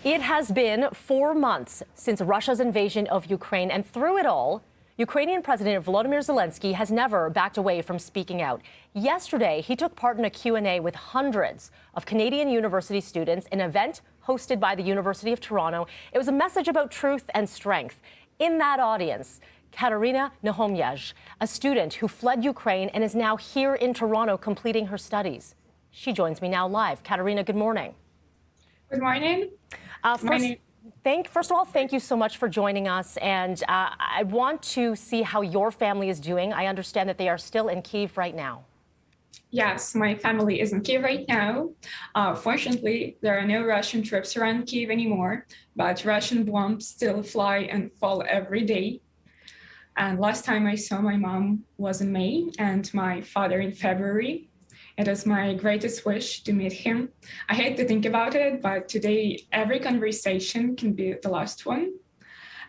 It has been 4 months since Russia's invasion of Ukraine, and through it all, Ukrainian President Volodymyr Zelenskyy has never backed away from speaking out. Yesterday, he took part in a Q&A with hundreds of Canadian university students, an event hosted by the University of Toronto. It was a message about truth and strength. In that audience, Kateryna Nekhomiazh, a student who fled Ukraine and is now here in Toronto completing her studies. She joins me now live. Kateryna, good morning. Good morning. First of all, thank you so much for joining us. And I want to see how your family is doing. I understand that they are still in Kyiv right now. Yes, my family is in Kyiv right now. Fortunately, there are no Russian troops around Kyiv anymore, but Russian bombs still fly and fall every day. And last time I saw my mom was in May and my father in February. It is my greatest wish to meet him. I hate to think about it, but today every conversation can be the last one.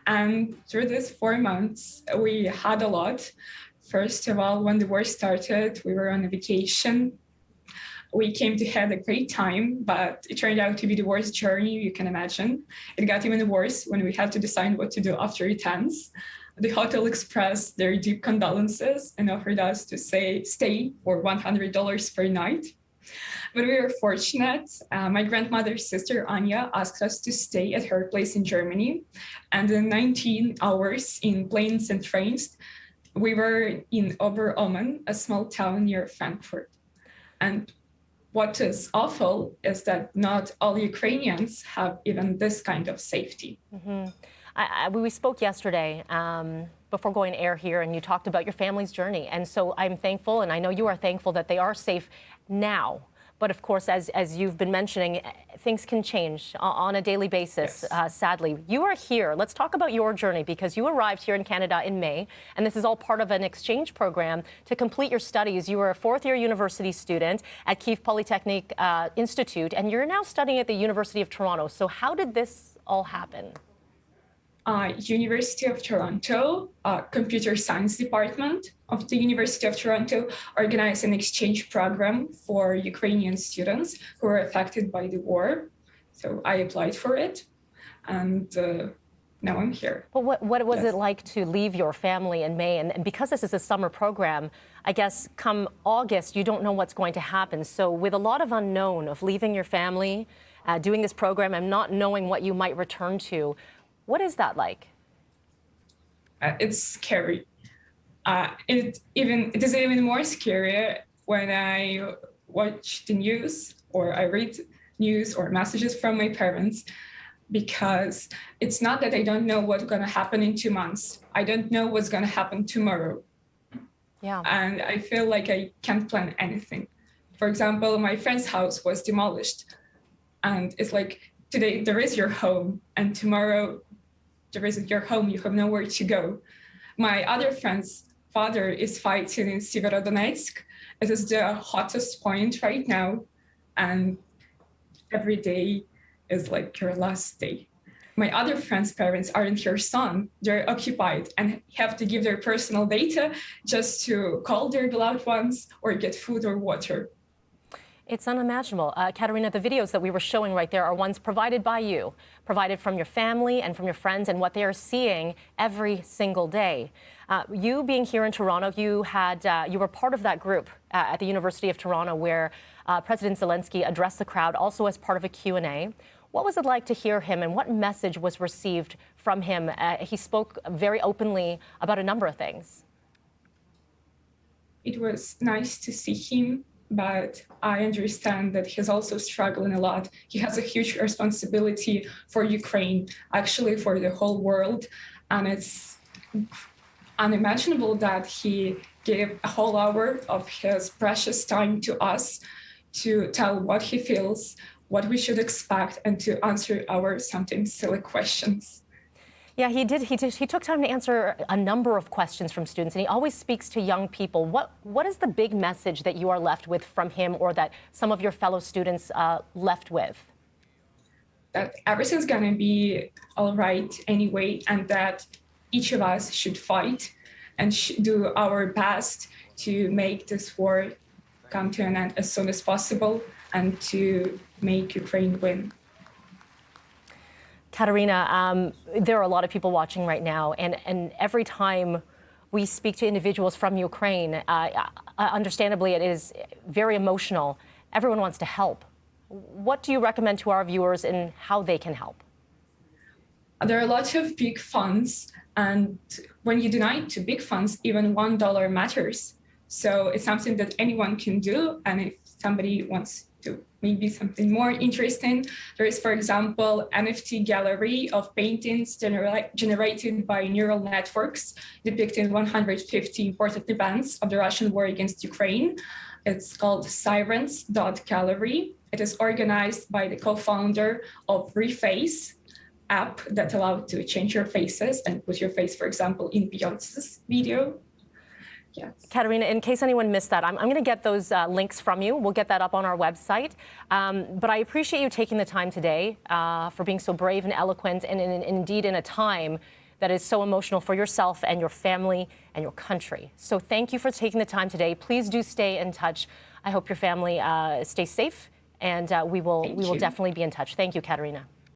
And through these 4 months, we had a lot. First of all, when the war started, we were on a vacation. We came to have a great time, but it turned out to be the worst journey you can imagine. It got even worse when we had to decide what to do after it ends. The hotel expressed their deep condolences and offered us to stay for $100 per night. But we were fortunate. My grandmother's sister, Anya, asked us to stay at her place in Germany. And in 19 hours in planes and trains, we were in Ober-Oman, a small town near Frankfurt. And what is awful is that not all Ukrainians have even this kind of safety. Mm-hmm. We spoke yesterday before going air here, and you talked about your family's journey. And so I'm thankful, and I know you are thankful, that they are safe now. But of course, as you've been mentioning, things can change on a daily basis, yes. Sadly. You are here. Let's talk about your journey, because you arrived here in Canada in May, and this is all part of an exchange program to complete your studies. You were a fourth-year university student at Kyiv Polytechnic Institute, and you're now studying at the University of Toronto. So how did this all happen? University of Toronto, Computer Science Department of the University of Toronto organized an exchange program for Ukrainian students who were affected by the war. So I applied for it, and now I'm here. Well, what was it like to leave your family in May? And because this is a summer program, I guess come August, you don't know what's going to happen. So with a lot of unknown of leaving your family, doing this program and not knowing what you might return to, what is that like? It's scary. It is even more scary when I watch the news or I read news or messages from my parents, because it's not that I don't know what's going to happen in 2 months. I don't know what's going to happen tomorrow. Yeah. And I feel like I can't plan anything. For example, my friend's house was demolished, and it's like, today there is your home, and tomorrow there isn't your home. You have nowhere to go. My other friend's father is fighting in Severodonetsk. It is the hottest point right now, and every day is like your last day. My other friend's parents aren't your son. They're occupied and have to give their personal data just to call their beloved ones or get food or water. It's unimaginable. Kateryna, the videos that we were showing right there are ones provided by you, provided from your family and from your friends, and what they are seeing every single day. You being here in Toronto, you were part of that group at the University of Toronto where President Zelenskyy addressed the crowd, also as part of a Q&A. What was it like to hear him, and what message was received from him? He spoke very openly about a number of things. It was nice to see him, but I understand that he's also struggling a lot. He has a huge responsibility for Ukraine, actually for the whole world. And it's unimaginable that he gave a whole hour of his precious time to us to tell what he feels, what we should expect, and to answer our sometimes silly questions. Yeah, he did. He took time to answer a number of questions from students, and he always speaks to young people. What is the big message that you are left with from him, or that some of your fellow students left with? That everything's gonna be all right anyway, and that each of us should fight and do our best to make this war come to an end as soon as possible and to make Ukraine win. Kateryna, there are a lot of people watching right now, and every time we speak to individuals from Ukraine, understandably, it is very emotional. Everyone wants to help. What do you recommend to our viewers in how they can help? There are lots of big funds, and when you donate to big funds, even $1 matters. So it's something that anyone can do, and if somebody wants to maybe something more interesting, there is, for example, NFT gallery of paintings generated by neural networks depicting 150 important events of the Russian war against Ukraine. It's called sirens.gallery. It is organized by the co-founder of Reface app that allowed to change your faces and put your face, for example, in Beyonce's video. Yes. Kateryna, in case anyone missed that, I'm going to get those links from you. We'll get that up on our website. But I appreciate you taking the time today for being so brave and eloquent, and indeed in a time that is so emotional for yourself and your family and your country. So thank you for taking the time today. Please do stay in touch. I hope your family stays safe, and we will definitely be in touch. Thank you, Kateryna.